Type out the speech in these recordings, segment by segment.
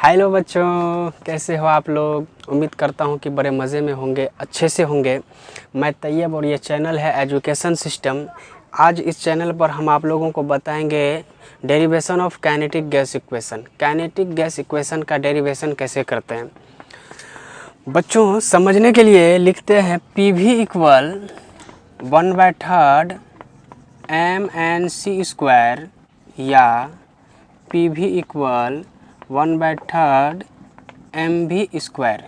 Hello बच्चों, कैसे हो आप लोग। उम्मीद करता हूँ कि बड़े मज़े में होंगे, अच्छे से होंगे। मैं तैयब और ये चैनल है एजुकेशन सिस्टम। आज इस चैनल पर हम आप लोगों को बताएंगे derivation of kinetic gas equation. Kinetic gas equation का डेरिवेशन कैसे करते हैं। बच्चों समझने के लिए लिखते हैं PV इक्वल 1/3 mNc² या PV इक्वल 1/3 mv²।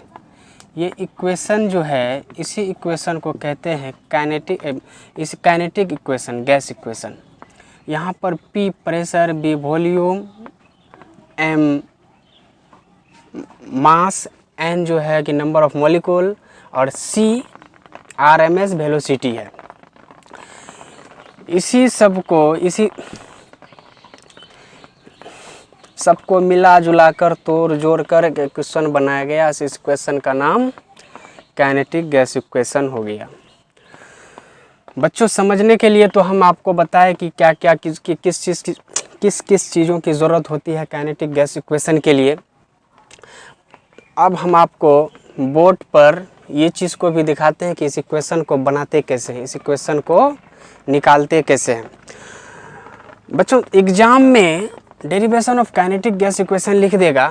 ये इक्वेशन जो है, इसी इक्वेशन को कहते हैं काइनेटिक इक्वेशन, गैस इक्वेशन। यहाँ पर P pressure, B volume, M मास, N जो है कि नंबर ऑफ मॉलिक्यूल और C RMS वेलोसिटी है। इसी सबको मिला जुला कर तोड़ जोड़ कर एक इक्वेशन बनाया गया। इस इक्वेशन का नाम काइनेटिक गैस इक्वेशन हो गया। बच्चों समझने के लिए तो हम आपको बताएं कि क्या क्या किस चीज़ों की ज़रूरत होती है काइनेटिक गैस इक्वेशन के लिए। अब हम आपको बोर्ड पर ये चीज़ को भी दिखाते हैं कि इस इक्वेशन को बनाते कैसे हैं, इस इक्वेशन को निकालते कैसे हैं। बच्चों एग्ज़ाम में derivation of kinetic gas equation लिख देगा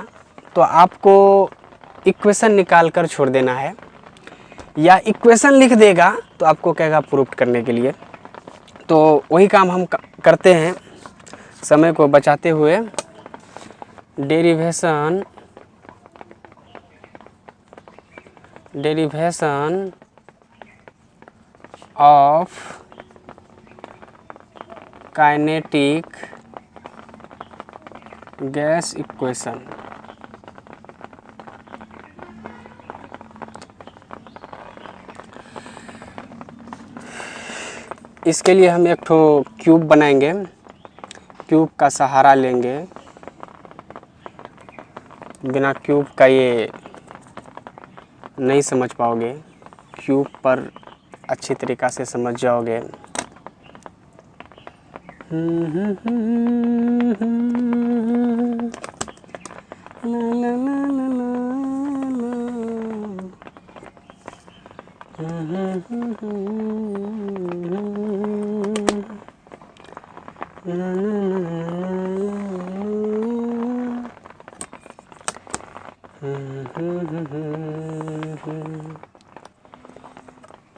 तो आपको इक्वेशन निकाल कर छोड़ देना है, या इक्वेशन लिख देगा तो आपको कहेगा प्रूफ करने के लिए। तो वही काम हम करते हैं समय को बचाते हुए। Derivation of kinetic gas equation. इसके लिए हम एक ठो क्यूब बनाएंगे। क्यूब का सहारा लेंगे। बिना क्यूब का ये नहीं समझ पाओगे, क्यूब पर अच्छी तरीक़ा से समझ जाओगे।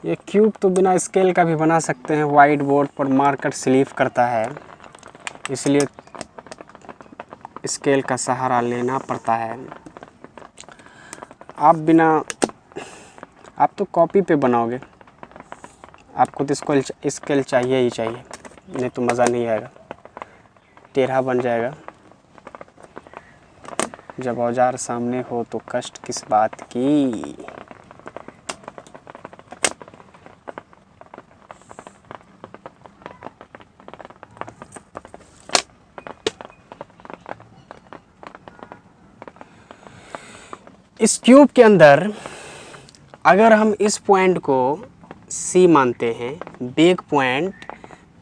ये क्यूब तो बिना स्केल का भी बना सकते हैं। वाइट बोर्ड पर मार्कर स्लीव करता है, इसलिए स्केल का सहारा लेना पड़ता है। आप तो कॉपी पे बनाओगे, आपको तो स्केल चाहिए ही चाहिए, नहीं तो मज़ा नहीं आएगा, टेढ़ा बन जाएगा। जब औजार सामने हो तो कष्ट किस बात की। इस क्यूब के अंदर अगर हम इस पॉइंट को C मानते हैं, बेग पॉइंट,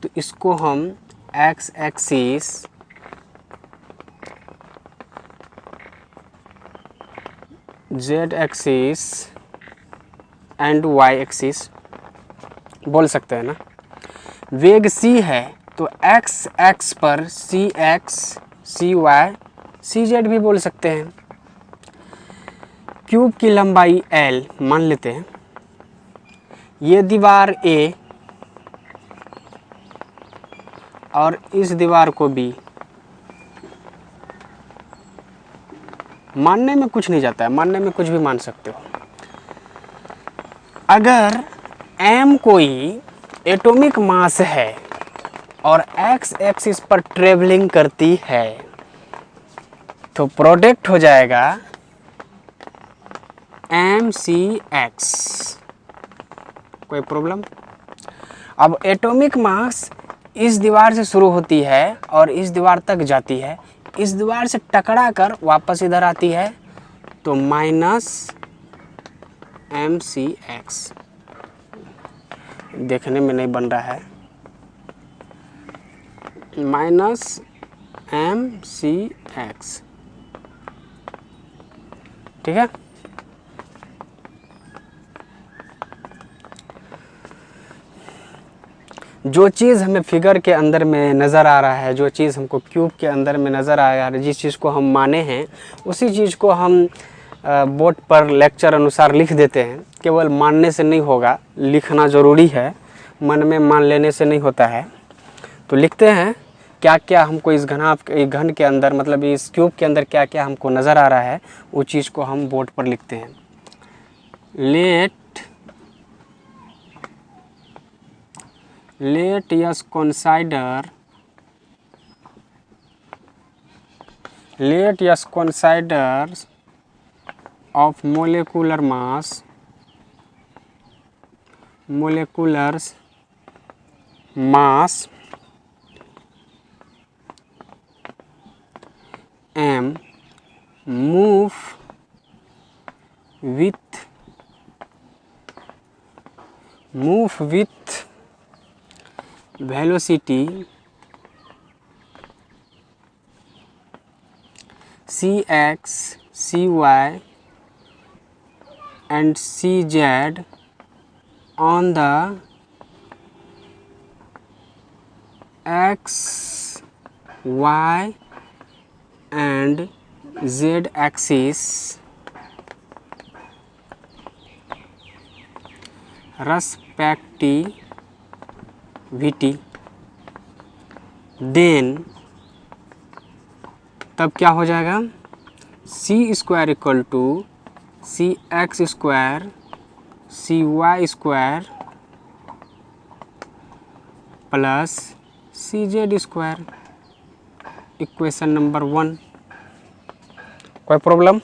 तो इसको हम X axis, Z axis and Y axis बोल सकते हैं ना। वेग C है तो X एक्स पर CX, CY, CZ भी बोल सकते हैं। क्यूब की लंबाई L मान लेते हैं। ये दीवार A और इस दीवार को B। मानने में कुछ नहीं जाता है, मानने में कुछ भी मान सकते हो। अगर M कोई एटॉमिक मास है और X एक्सिस पर ट्रेवलिंग करती है तो प्रोडक्ट हो जाएगा mcx। कोई प्रॉब्लम। अब एटॉमिक मास इस दीवार से शुरू होती है और इस दीवार तक जाती है, इस दीवार से टकरा कर वापस इधर आती है, तो -mcx। देखने में नहीं बन रहा है, -mcx। ठीक है। जो चीज़ हमें फिगर के अंदर में नज़र आ रहा है, जो चीज़ हमको क्यूब के अंदर में नज़र आ रहा है, जिस चीज़ को हम माने हैं उसी चीज़ को हम बोर्ड पर लेक्चर अनुसार लिख देते हैं। केवल मानने से नहीं होगा, लिखना ज़रूरी है, मन में मान लेने से नहीं होता है। तो लिखते हैं क्या क्या हमको इस घन के अंदर, मतलब इस क्यूब के अंदर क्या क्या हमको नज़र आ रहा है, वो चीज़ को हम बोर्ड पर लिखते हैं। let us consider of molecular mass m move with velocity cx, cy and cz on the x, y and z axis respectively, then तब क्या हो जाएगा, C square equal to C X square C Y square plus C Z square, equation number 1। कोई problem?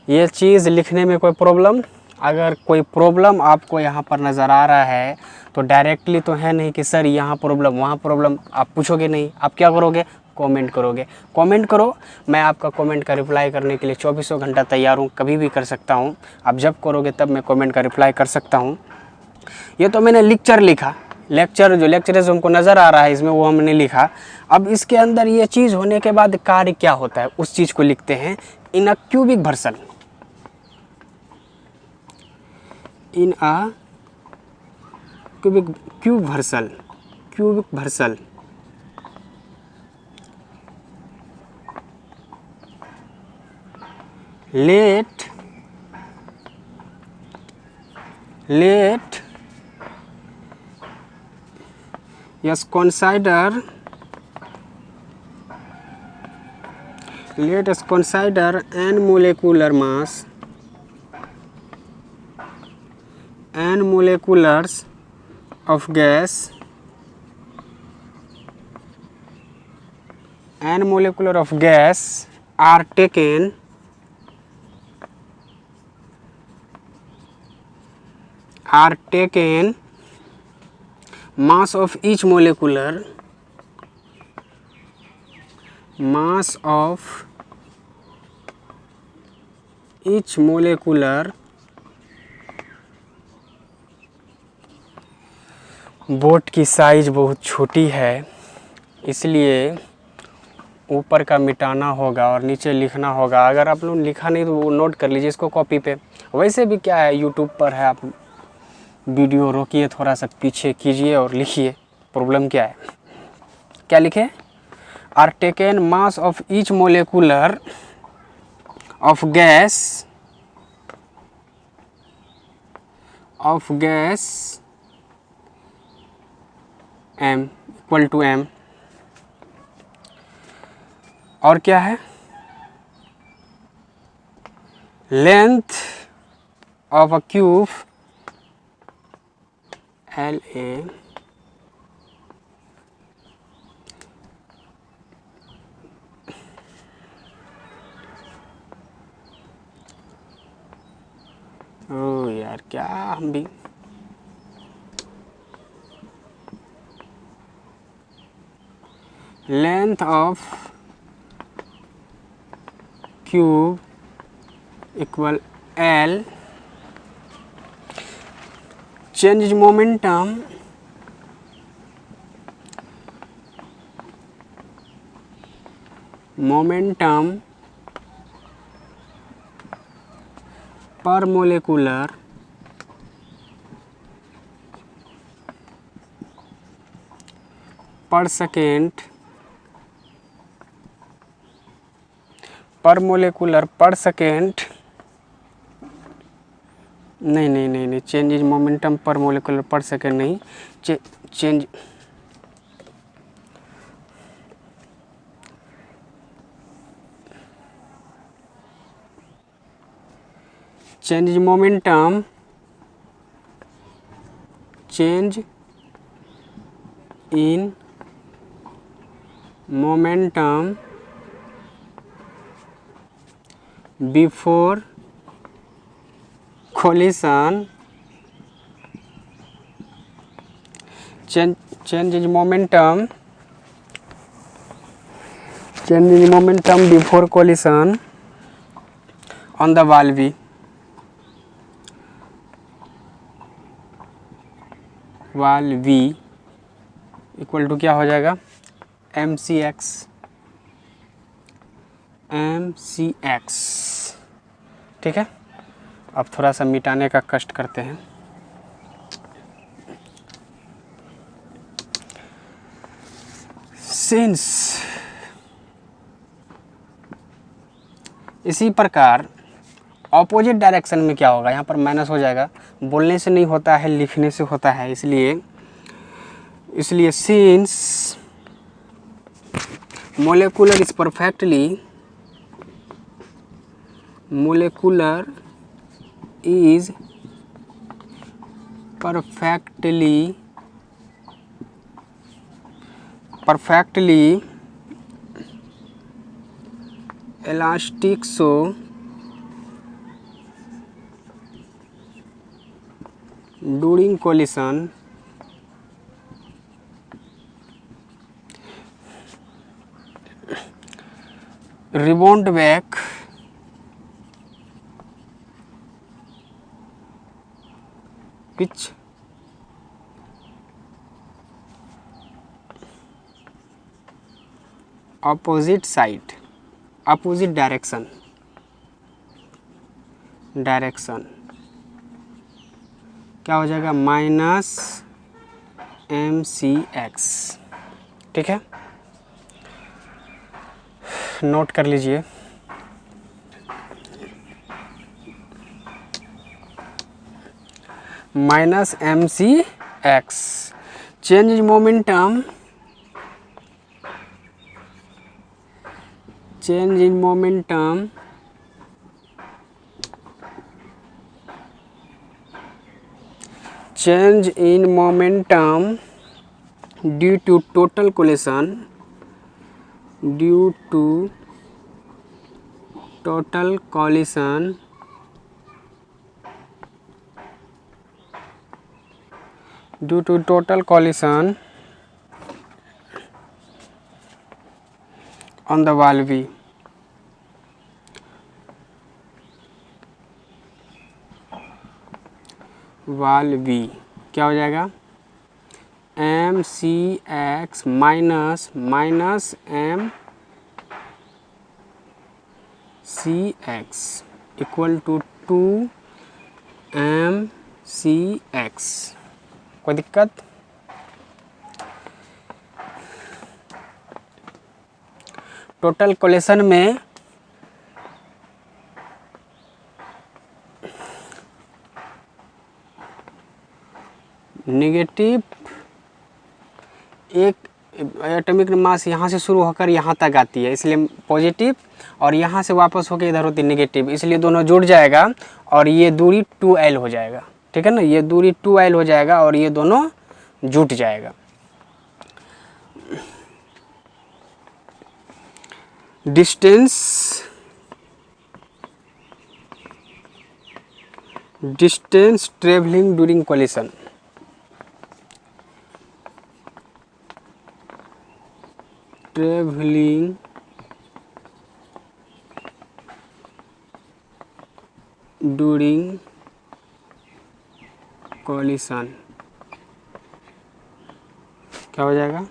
ये चीज़ लिखने में कोई problem? अगर कोई प्रॉब्लम आपको यहाँ पर नज़र आ रहा है तो डायरेक्टली तो है नहीं कि सर यहाँ प्रॉब्लम वहाँ प्रॉब्लम, आप पूछोगे नहीं। आप क्या करोगे? कमेंट करोगे। कमेंट करो, मैं आपका कमेंट का रिप्लाई करने के लिए 24 घंटा तैयार हूँ, कभी भी कर सकता हूँ। आप जब करोगे तब मैं कमेंट का रिप्लाई कर सकता हूँ। ये तो मैंने लेक्चर लिखा, लेक्चर जो लेक्चर हमको नज़र आ रहा है इसमें वो हमने लिखा। अब इसके अंदर ये चीज़ होने के बाद कार्य क्या होता है उस चीज़ को लिखते हैं। In a cubic vessel, in a cubic vessel let us consider n moleculars of gas, n molecular of gas are taken mass of each molecular boat की साइज बहुत छोटी है, इसलिए ऊपर का मिटाना होगा और नीचे लिखना होगा। अगर आप लोग लिखा नहीं तो वो नोट कर लीजिए इसको कॉपी पे। वैसे भी क्या है, यूट्यूब पर है, आप वीडियो रोकिए, थोड़ा सा पीछे कीजिए और लिखिए। प्रॉब्लम क्या है? क्या लिखे? Are taken mass of each molecular of gas m equal to m। और क्या है? Length of a cube LA ओ यार क्या हम भी length of cube equal L, change momentum per molecular पर सेकेंड पर मोलिकुलर पर सेकेंड नहीं, change in momentum per molecular पर सेकेंड नहीं, change in momentum, change in momentum before collision, change in momentum before collision on the valve, equal to क्या हो जाएगा, mcx, ठीक है। अब थोड़ा सा मिटाने का कष्ट करते हैं। सिंस इसी प्रकार ऑपोजिट डायरेक्शन में क्या होगा, यहाँ पर माइनस हो जाएगा, बोलने से नहीं होता है लिखने से होता है, इसलिए since molecular is perfectly elastic, so during collision rebound back which opposite direction क्या हो जाएगा, -mcx, ठीक है। नोट कर लीजिए, -mcx, change in momentum due to total collision on the valve, क्या हो जाएगा, mcx minus mcx equal to 2mcx। कोई दिक्कत, टोटल कोलेशन में नेगेटिव एक एटॉमिक मास यहाँ से शुरू होकर यहाँ तक आती है, इसलिए पॉजिटिव, और यहाँ से वापस होकर इधर होती है नेगेटिव, इसलिए दोनों जुड़ जाएगा और ये दूरी 2l हो जाएगा, ठीक है ना, ये दूरी 2l हो जाएगा और ये दोनों जुट जाएगा। डिस्टेंस ट्रेवलिंग ड्यूरिंग कोलिशन, क्या हो जाएगा,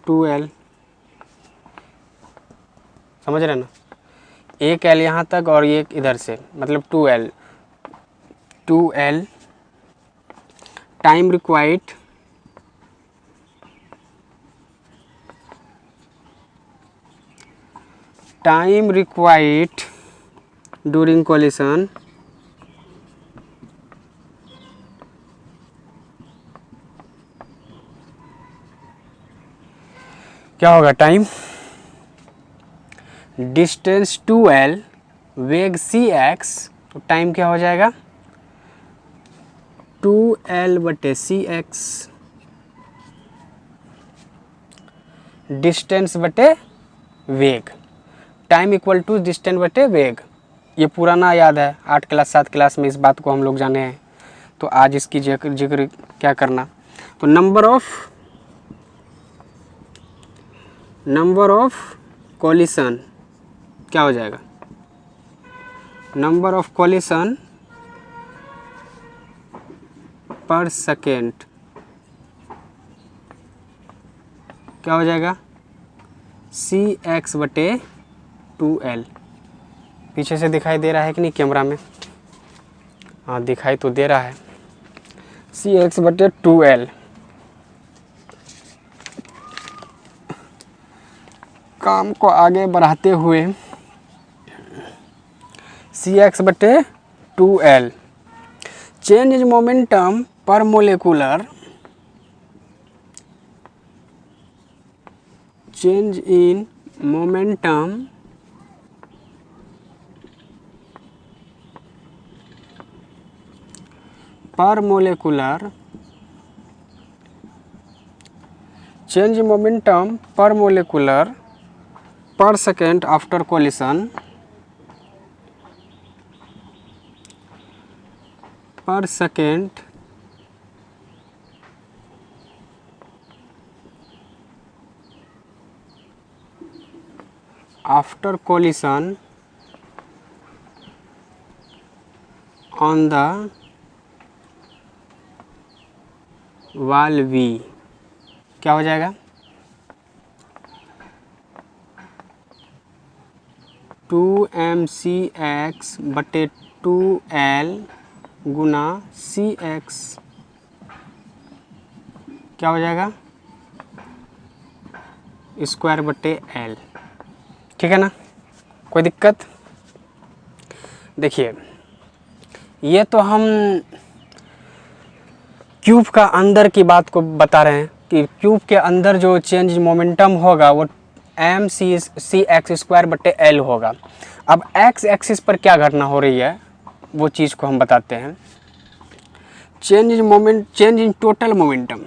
2l, समझ रहे ना, एक L यहाँ तक और एक इधर से, मतलब 2L time required during collision क्या होगा? टाइम, डिस्टेंस 2L, वेग cx, तो टाइम क्या हो जाएगा? 2L/cx, डिस्टेंस बटे वेग, टाइम इक्वल टू डिस्टेंस बटे वेग। ये पुराना याद है, 8 क्लास 7 क्लास में इस बात को हम लोग जाने हैं, तो आज इसकी जिक्र क्या करना। तो नंबर ऑफ कोलिशन क्या हो जाएगा? Number of collision per second क्या हो जाएगा? cx/2L। पीछे से दिखाई दे रहा है कि नहीं कैमरा में? हाँ दिखाई तो दे रहा है। cx/2L। काम को आगे बढ़ाते हुए cx/2L, change in momentum per molecular, change in momentum per molecular, change momentum per molecular per second after collision, per second after collision on the wall V क्या हो जाएगा? 2mcx/2L गुना cx क्या हो जाएगा? (2/L). ठीक है ना? कोई दिक्कत? देखिए ये तो हम क्यूब का अंदर की बात को बता रहे हैं कि क्यूब के अंदर जो चेंज मोमेंटम होगा वो mcx/L होगा। अब x एक्सिस पर क्या घटना हो रही है वो चीज़ को हम बताते हैं। Change in total momentum,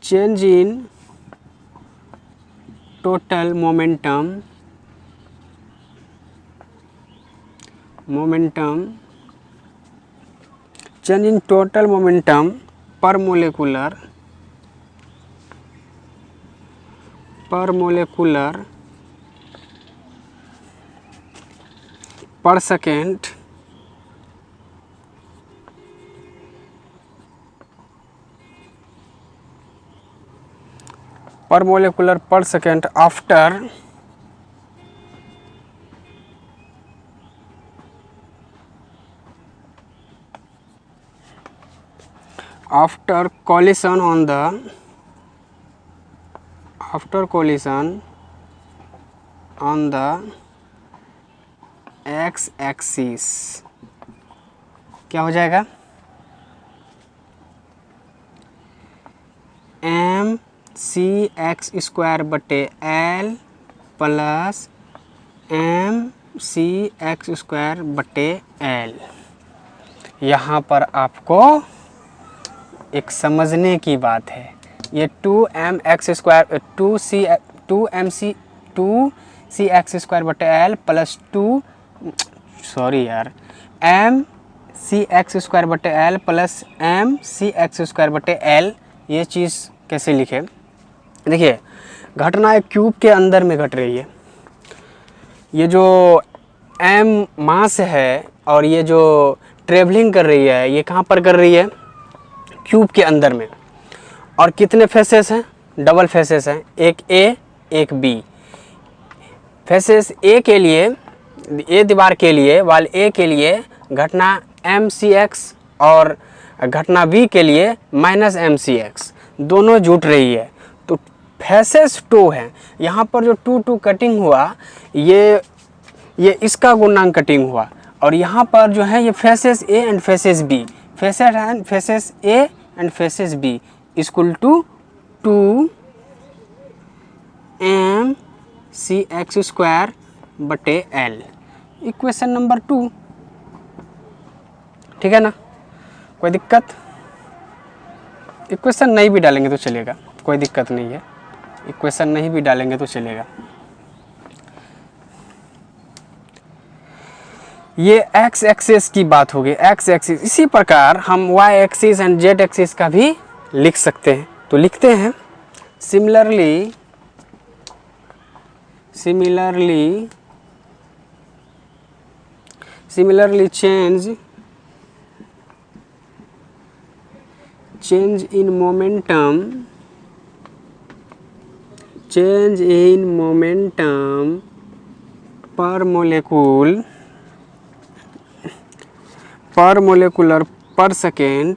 change in total momentum change in total momentum per molecular per second after collision on the x axis क्या हो जाएगा? mcx/L plus mcx/L। यहाँ पर आपको एक समझने की बात है, ये 2mcx/L plus mcx/L plus mcx/L, ये चीज़ कैसे लिखे? देखिए घटना एक क्यूब के अंदर में घट रही है। ये जो m मास है और ये जो ट्रेवलिंग कर रही है ये कहाँ पर कर रही है? क्यूब के अंदर में। और कितने फेसेस हैं? डबल फेसेस हैं, एक A एक B। फेसेस ए के लिए, ए दीवार के लिए, वाल ए के लिए घटना mcx और घटना बी के लिए -mcx दोनों जुट रही है। तो फेसेस 2 है, यहाँ पर जो 2 कटिंग हुआ ये इसका गुणांक कटिंग हुआ, और यहाँ पर जो है ये faces A and faces B, faces A and faces B equal to 2mcx² बटे l, इक्वेशन नंबर 2। ठीक है ना, कोई दिक्कत? इक्वेशन नहीं भी डालेंगे तो चलेगा, कोई दिक्कत नहीं है, इक्वेशन नहीं भी डालेंगे तो चलेगा। ये x एक्सिस की बात होगी, x एक्सिस। इसी प्रकार हम y axis and z axis का भी लिख सकते हैं, तो लिखते हैं similarly change in momentum per molecular per second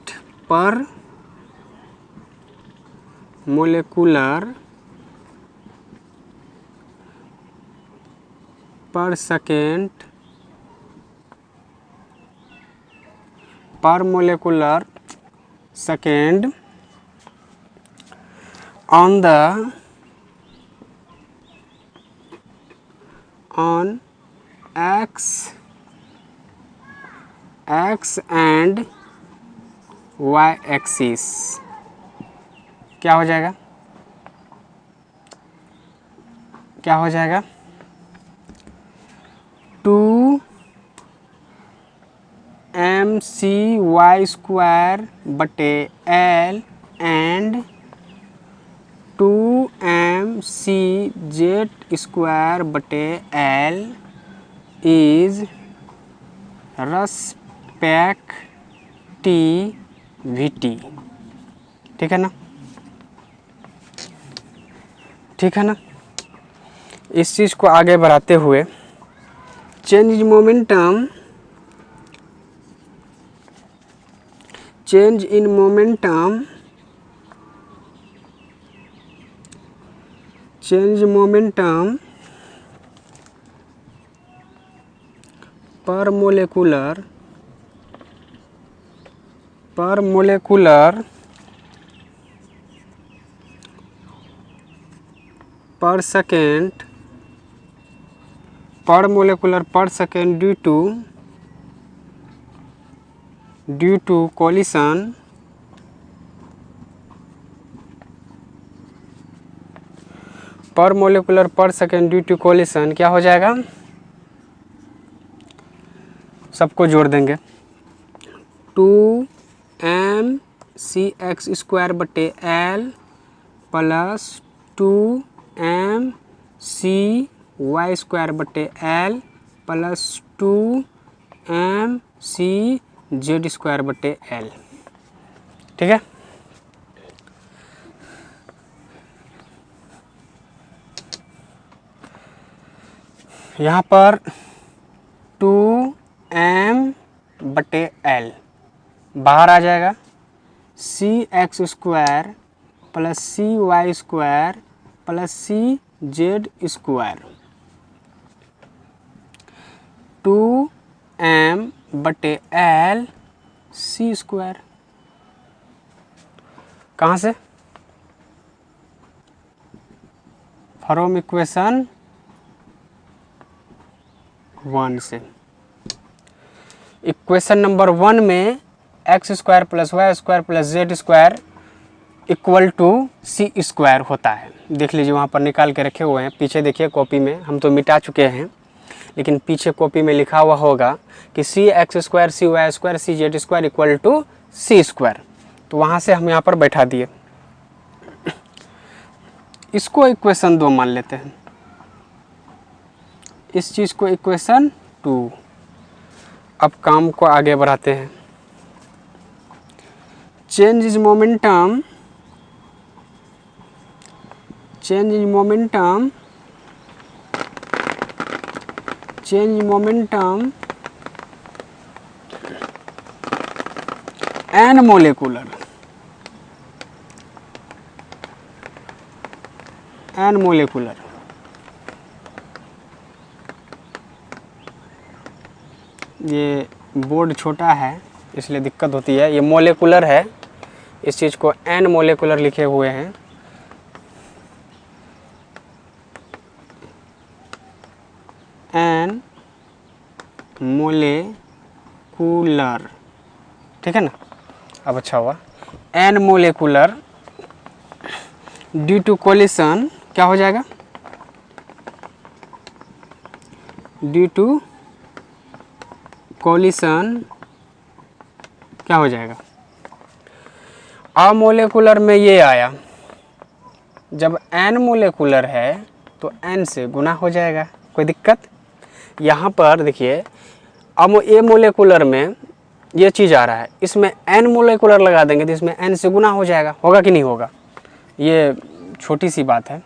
per molecular second on x and y axis. क्या हो जाएगा? 2mcy² बटे l एंड 2mcz² बटे l इज रेस्पेक्टिविटी। ठीक है ना, ठीक है ना। इस चीज़ को आगे बढ़ाते हुए change in momentum per molecular per second due to collision पर molecular per second due to collision क्या हो जाएगा? सबको जोड़ देंगे, 2mcx² बटे l प्लस 2mcy² बटे l प्लस 2mcz² बटे l। ठीक है, यहाँ पर 2m बटे l बाहर आ जाएगा, cx² plus cy² plus cz², 2m बटे l c²। कहाँ से? फ्रॉम इक्वेशन 1 से। इक्वेशन नंबर 1 में x² plus y² plus z² equal to c² होता है। देख लीजिए वहाँ पर निकाल के रखे हुए हैं, पीछे देखिए कॉपी में, हम तो मिटा चुके हैं लेकिन पीछे कॉपी में लिखा हुआ होगा कि cx² cy² cz² equal to c²। तो वहाँ से हम यहाँ पर बैठा दिए, इसको इक्वेशन 2 मान लेते हैं, इस चीज़ को इक्वेशन 2। अब काम को आगे बढ़ाते हैं। Change in momentum change momentum N molecular, N molecular, ये बोर्ड छोटा है इसलिए दिक्कत होती है, ये मोलेकुलर है, इस चीज़ को एन मोलेकुलर लिखे हुए हैं। एन मोलेकुलर, ठीक है ना। अब अच्छा हुआ, N molecular due to collision क्या हो जाएगा, ड्यू टू कोलिशन क्या हो जाएगा, अमोलेकुलर में ये आया, जब एन मोलेकुलर है तो एन से गुना हो जाएगा, कोई दिक्कत। यहाँ पर देखिए अब ए मोलेकुलर में ये चीज़ आ रहा है, इसमें एन मोलेकुलर लगा देंगे तो इसमें एन से गुना हो जाएगा, होगा कि नहीं होगा, ये छोटी सी बात है।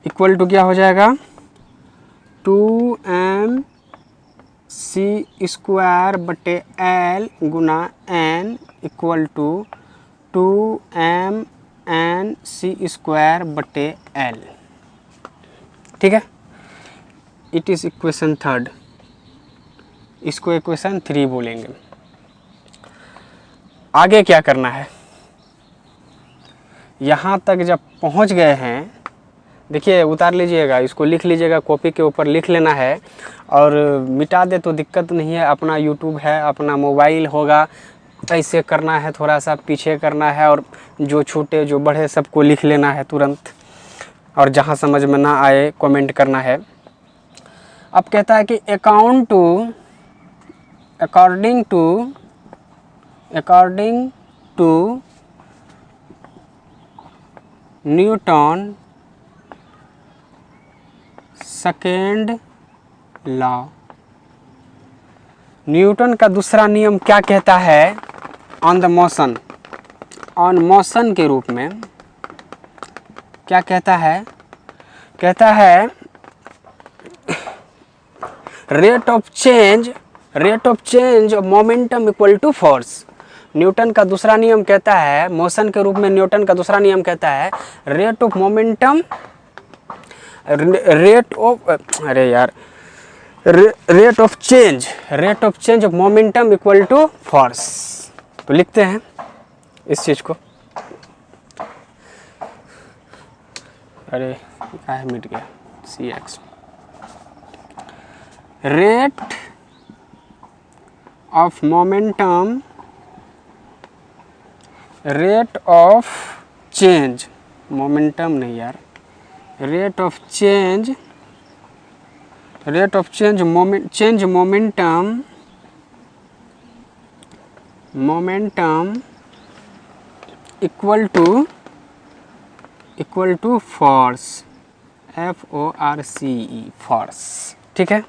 इक्वल टू क्या हो जाएगा, 2m सी स्क्वायर बटे एल गुना N equal to 2m N C square बटे एल, ठीक है। इट इज़ इक्वेशन थर्ड, इसको इक्वेशन 3 बोलेंगे। आगे क्या करना है, यहाँ तक जब पहुँच गए हैं, देखिए उतार लीजिएगा, इसको लिख लीजिएगा, कॉपी के ऊपर लिख लेना है, और मिटा दे तो दिक्कत नहीं है, अपना यूट्यूब है, अपना मोबाइल होगा, ऐसे करना है, थोड़ा सा पीछे करना है, और जो छोटे जो बड़े सबको लिख लेना है तुरंत, और जहाँ समझ में ना आए कमेंट करना है। अब कहता है कि according to Newton second law, न्यूटन का दूसरा नियम क्या कहता है, ऑन मोशन के रूप में क्या कहता है, कहता है rate of change of momentum equal to force. Newton का दूसरा नियम कहता है, मोशन के रूप में न्यूटन का दूसरा नियम कहता है rate of change of momentum equal to force. तो लिखते हैं इस चीज को, अरे क्या है, मिट गया, CX, rate of momentum, rate of change, momentum नहीं यार, rate of change momentum equal to force, FORCE, force, ठीक है।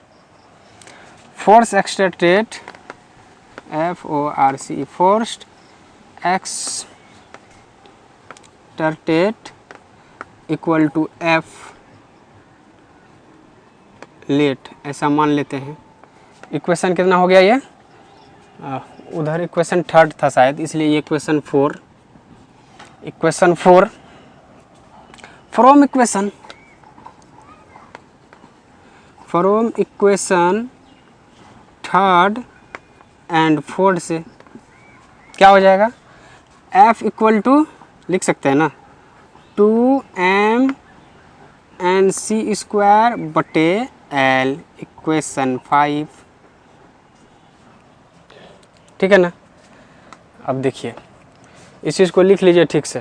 Force exerted, FORCE, force exerted equal to F let, ऐसा मान लेते हैं। इक्वेशन कितना हो गया ये, उधर इक्वेशन थर्ड था शायद, इसलिए ये equation 4, from equation third and fourth से क्या हो जाएगा, F इक्वल टू लिख सकते हैं ना, 2m एन सी स्क्वायर बटे L, इक्वेशन 5, ठीक है ना। अब देखिए इस चीज़ को लिख लीजिए ठीक से,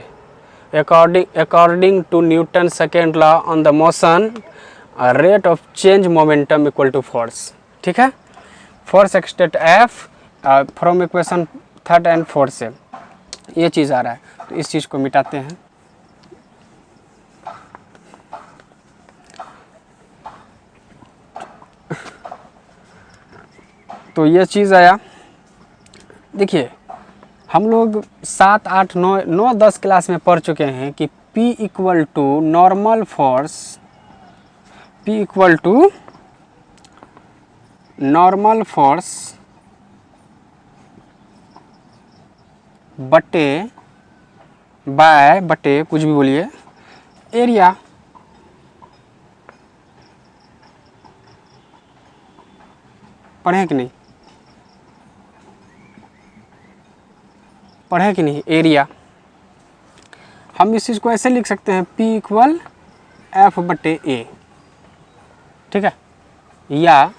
according to Newton second law on the motion, rate of change momentum equal to force, ठीक है। Force exerted F from equation third and fourth से ये चीज़ आ रहा है, तो इस चीज़ को मिटाते हैं। तो ये चीज़ आया, देखिए हम लोग 7, 8, 9, 10 क्लास में पढ़ चुके हैं कि P equal to normal force, P equal to normal force बटे कुछ भी बोलिए एरिया। पढ़े कि नहीं? पढ़े कि नहीं? एरिया। हम इस चीज़ को ऐसे लिख सकते हैं P इक्वल F बटे A, ठीक है, या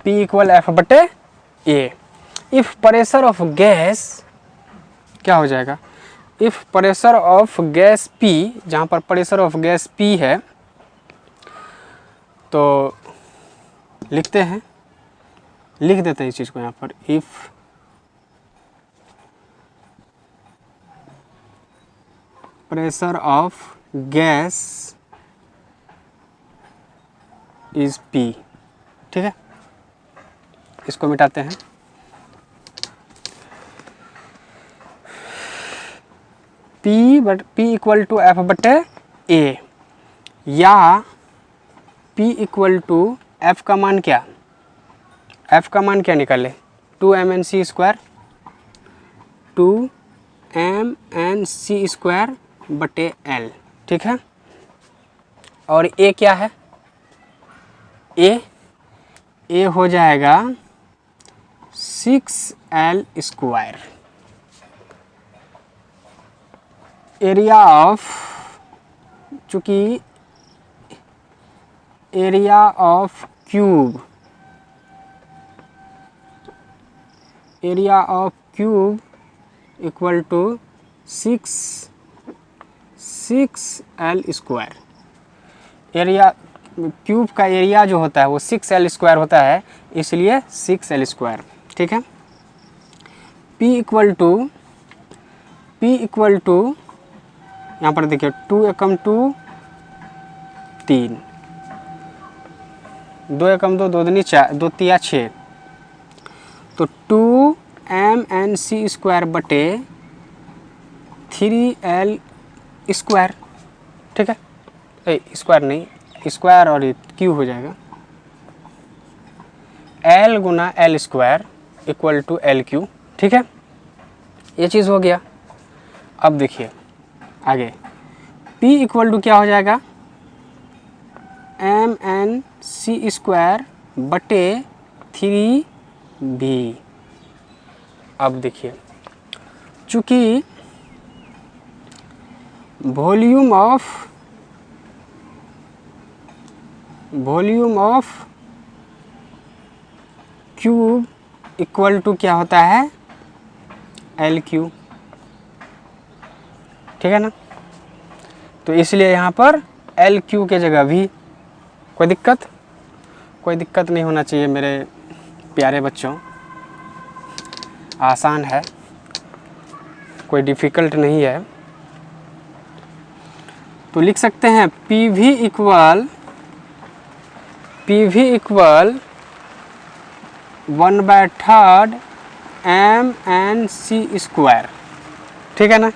P इक्वल F बटे A। If pressure of gas क्या हो जाएगा? If pressure of gas P, जहाँ पर प्रेशर ऑफ गैस P है, तो लिखते हैं, लिख देते हैं इस चीज़ को यहाँ पर। If pressure of gas is P, ठीक है, इसको मिटाते हैं। P इक्वल टू F बटे A, या P इक्वल टू F का मान क्या? F का मान क्या निकाले? 2mnc स्क्वायर, 2mnc स्क्वायर बटे L, ठीक है। और A क्या है? A हो जाएगा 6L स्क्वायर। एरिया ऑफ, चूँकि area of cube, area of cube equal to 6L square. Area cube का एरिया जो होता है वो 6L स्क्वायर होता है, इसलिए 6L स्क्वायर, ठीक है। P इक्वल टू यहाँ पर देखिए 2 एकम 2 3, 2 एकम 2, 2 दूनी 4, 2 तिया 6, तो 2mnc स्क्वायर बटे 3L स्क्वायर, ठीक है। स्क्वायर नहीं, स्क्वायर और क्यू हो जाएगा, L गुना L square equal to L cube, ठीक है। ये चीज़ हो गया। अब देखिए आगे, P इक्वल टू क्या हो जाएगा? mnc स्क्वायर बटे 3B। अब देखिए, चूँकि volume of cube equal to क्या होता है? L क्यू, ठीक है ना। तो इसलिए यहाँ पर L क्यू के जगह भी कोई दिक्कत नहीं होना चाहिए मेरे प्यारे बच्चों, आसान है, कोई डिफ़िकल्ट नहीं है। तो लिख सकते हैं PV इक्वल 1/3 mnc स्क्वायर, ठीक है ना।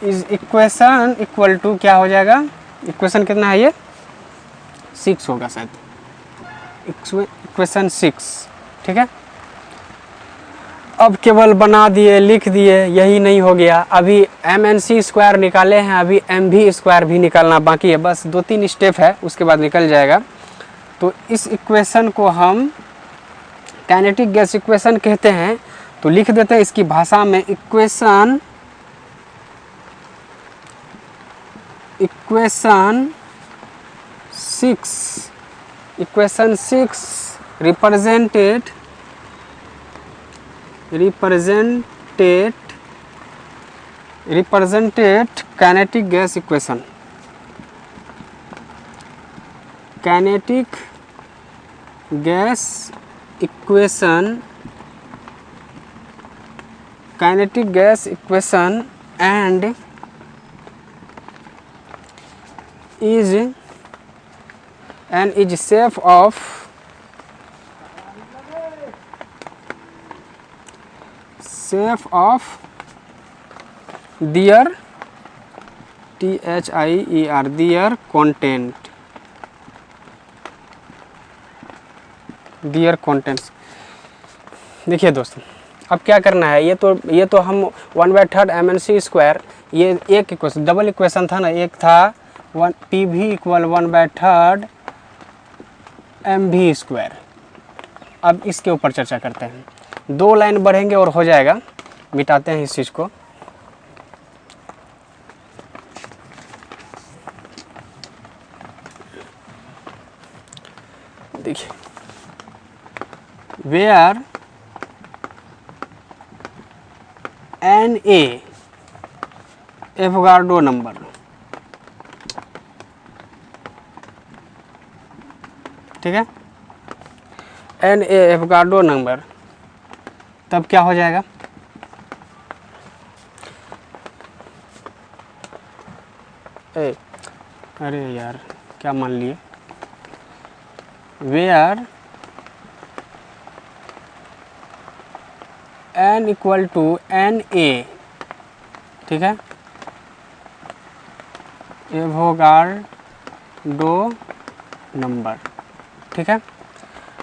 इस इक्वेशन इक्वल टू क्या हो जाएगा? इक्वेशन कितना है ये? 6 होगा शायद, इक्वेशन 6, ठीक है। अब केवल बना दिए, लिख दिए, यही नहीं हो गया। अभी mnc स्क्वायर निकाले हैं, अभी mv स्क्वायर भी निकालना बाकी है। बस 2-3 स्टेप है, उसके बाद निकल जाएगा। तो इस इक्वेशन को हम काइनेटिक गैस इक्वेशन कहते हैं। तो लिख देते हैं इसकी भाषा में, equation 6 represented kinetic gas equation. Kinetic gas equation and is shape of shape of their THIER their content, their contents. देखिए दोस्तों, अब क्या करना है, ये तो हम 1/3 mnc², ये एक इक्वेशन, डबल इक्वेशन था ना, एक था PV = 1/3 mv²। अब इसके ऊपर चर्चा करते हैं, 2 लाइन बढ़ेंगे और हो जाएगा। मिटाते हैं इस चीज़ को। देखिए, वेयर Na एवोगाड्रो नंबर, ठीक है, Na एवोगाड्रो नंबर, तब क्या हो जाएगा, अरे यार क्या मान लिए, वेयर n = Na, ठीक है, एवोगाड्रो नंबर, ठीक है।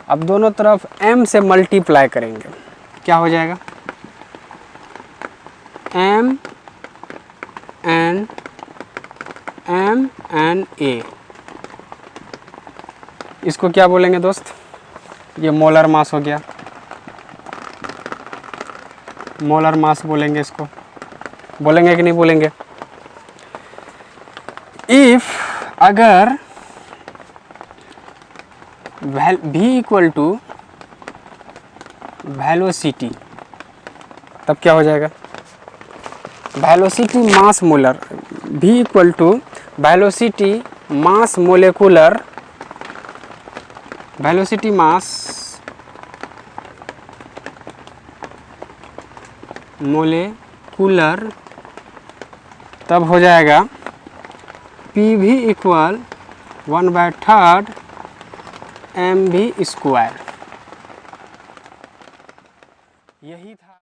अब दोनों तरफ m से मल्टीप्लाई करेंगे, क्या हो जाएगा, mNA। इसको क्या बोलेंगे दोस्त, ये मोलर मास हो गया, मोलर मास बोलेंगे इसको, बोलेंगे कि नहीं बोलेंगे। इफ अगर V = वेलोसिटी, तब क्या हो जाएगा, velocity mass molar, V = velocity mass molecular, velocity mass molecular, तब हो जाएगा PV = 1/3 mv²।